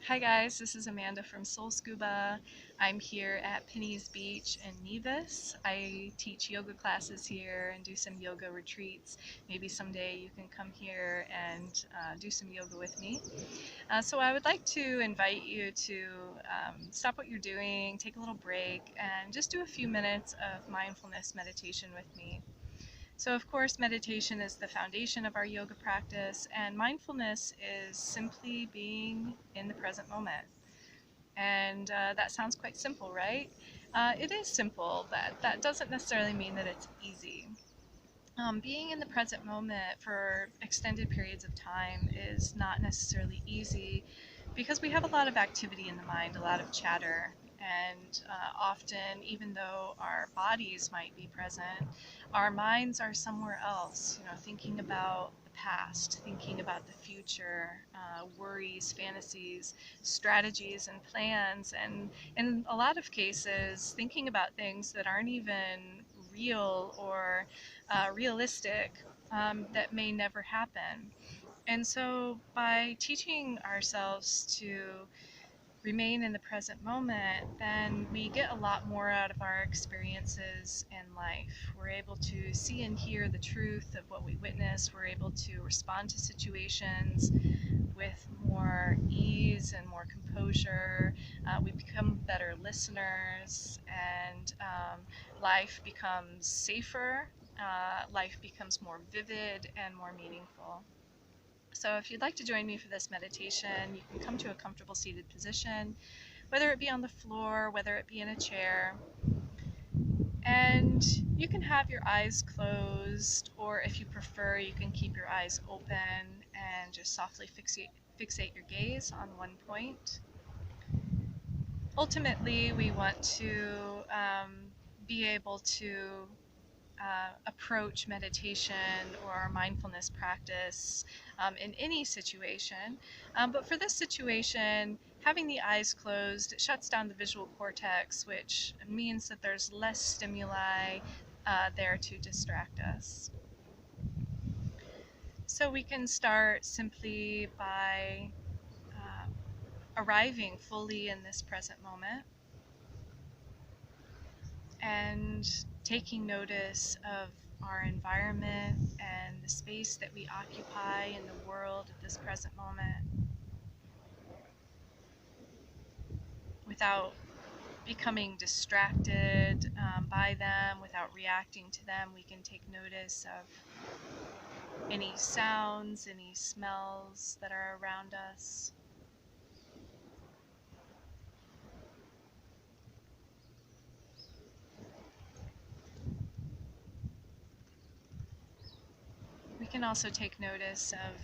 Hi guys, this is Amanda from Soul Scuba. I'm here at Penny's Beach in Nevis. I teach yoga classes here and do some yoga retreats. Maybe someday you can come here and do some yoga with me. So I would like to invite you to stop what you're doing, take a little break, and just do a few minutes of mindfulness meditation with me. So, of course, meditation is the foundation of our yoga practice, and mindfulness is simply being in the present moment. And that sounds quite simple, right? It is simple, but that doesn't necessarily mean that it's easy. Being in the present moment for extended periods of time is not necessarily easy because we have a lot of activity in the mind, a lot of chatter, and often, even though our bodies might be present, our minds are somewhere else, thinking about the past, thinking about the future, worries, fantasies, strategies, and plans, and in a lot of cases, thinking about things that aren't even real or realistic, that may never happen. And so, by teaching ourselves to remain in the present moment, then we get a lot more out of our experiences in life. We're able to see and hear the truth of what we witness. We're able to respond to situations with more ease and more composure. We become better listeners, and life becomes safer. Life becomes more vivid and more meaningful. So, if you'd like to join me for this meditation, you can come to a comfortable seated position, whether it be on the floor, whether it be in a chair. And you can have your eyes closed, or if you prefer, you can keep your eyes open and just softly fixate your gaze on one point. Ultimately, we want to be able to approach meditation or our mindfulness practice in any situation. But for this situation, having the eyes closed, it shuts down the visual cortex, which means that there's less stimuli there to distract us. So we can start simply by arriving fully in this present moment and taking notice of our environment and the space that we occupy in the world at this present moment without becoming distracted by them, without reacting to them. We can take notice of any sounds, any smells that are around us. We can also take notice of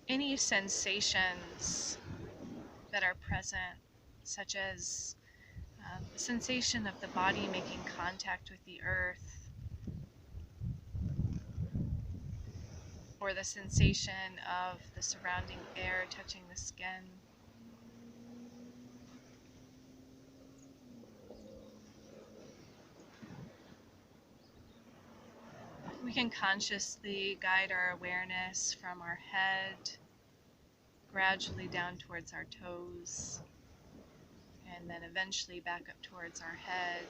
any sensations that are present, such as the sensation of the body making contact with the earth, or the sensation of the surrounding air touching the skin. We can consciously guide our awareness from our head gradually down towards our toes, and then eventually back up towards our head.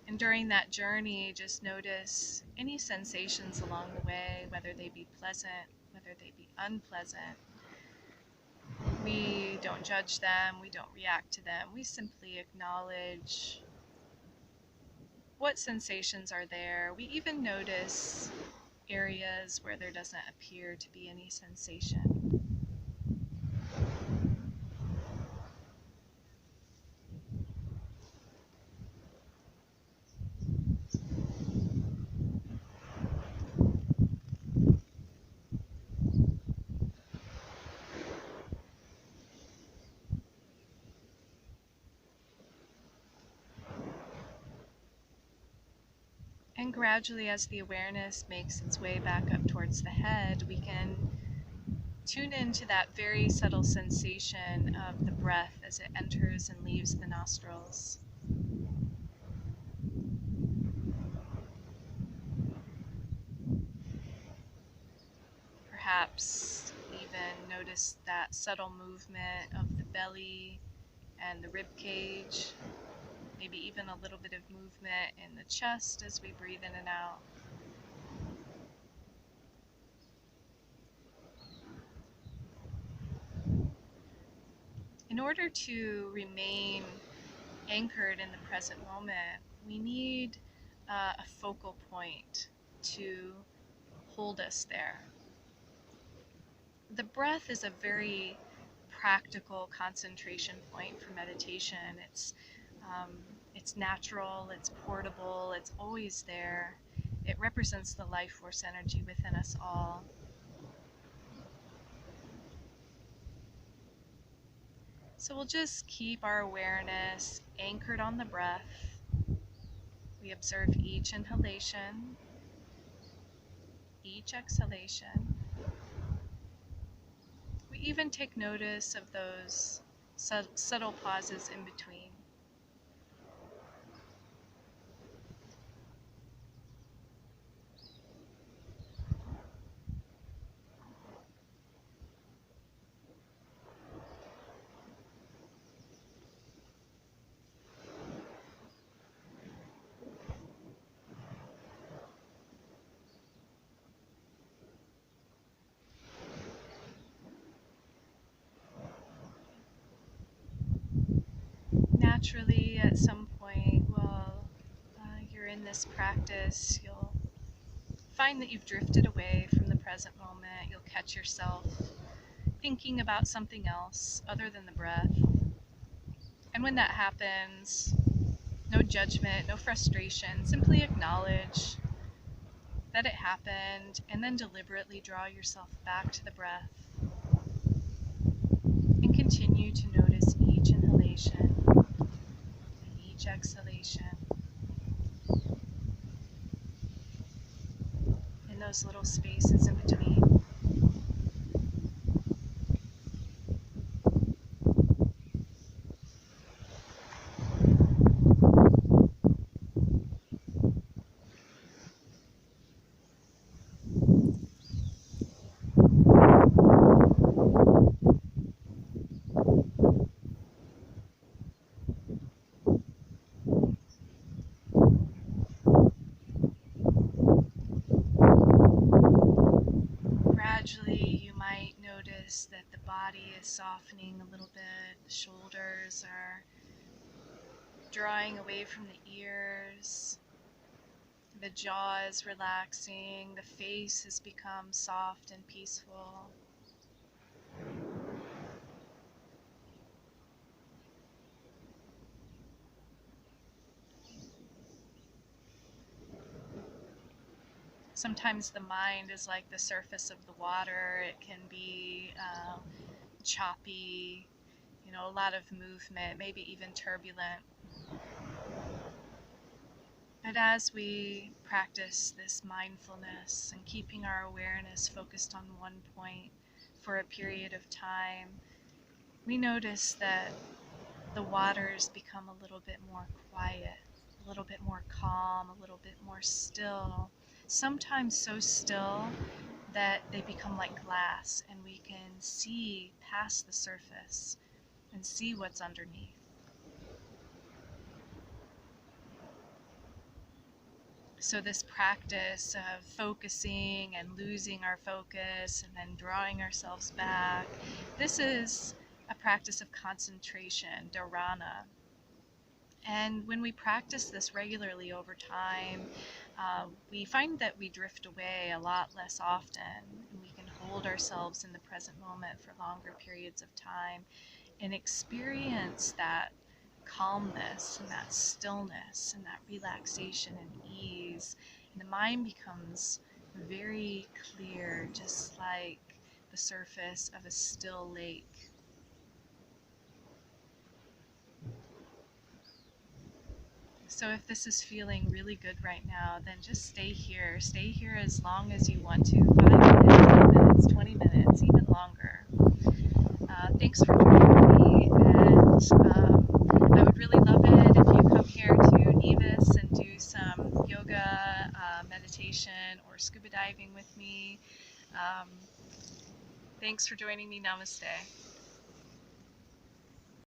And during that journey, just notice any sensations along the way, whether they be pleasant, whether they be unpleasant. We don't judge them, we don't react to them, we simply acknowledge what sensations are there. We even notice areas where there doesn't appear to be any sensation. And gradually, as the awareness makes its way back up towards the head, we can tune into that very subtle sensation of the breath as it enters and leaves the nostrils. Perhaps even notice that subtle movement of the belly and the rib cage, maybe even a little bit of movement in the chest as we breathe in and out. In order to remain anchored in the present moment, we need a focal point to hold us there. The breath is a very practical concentration point for meditation. It's natural, it's portable, it's always there. It represents the life force energy within us all. So we'll just keep our awareness anchored on the breath. We observe each inhalation, each exhalation. We even take notice of those subtle pauses in between. Naturally, at some point while you're in this practice, you'll find that you've drifted away from the present moment. You'll catch yourself thinking about something else other than the breath. And when that happens, no judgment, no frustration, simply acknowledge that it happened and then deliberately draw yourself back to the breath and continue to notice each inhalation and each exhalation in those little spaces in between. Gradually, you might notice that the body is softening a little bit. The shoulders are drawing away from the ears. The jaw is relaxing. The face has become soft and peaceful. Sometimes the mind is like the surface of the water. It can be choppy, a lot of movement, maybe even turbulent. But as we practice this mindfulness and keeping our awareness focused on one point for a period of time, we notice that the waters become a little bit more quiet, a little bit more calm, a little bit more still, sometimes so still that they become like glass and we can see past the surface and see what's underneath. So this practice of focusing and losing our focus and then drawing ourselves back, this is a practice of concentration, dharana. And when we practice this regularly over time, we find that we drift away a lot less often, and we can hold ourselves in the present moment for longer periods of time and experience that calmness and that stillness and that relaxation and ease. And the mind becomes very clear, just like the surface of a still lake. So if this is feeling really good right now, then just stay here. Stay here as long as you want to. 5 minutes, 10 minutes, 20 minutes, even longer. Thanks for joining me, and I would really love it if you come here to Nevis and do some yoga, meditation, or scuba diving with me. Thanks for joining me. Namaste.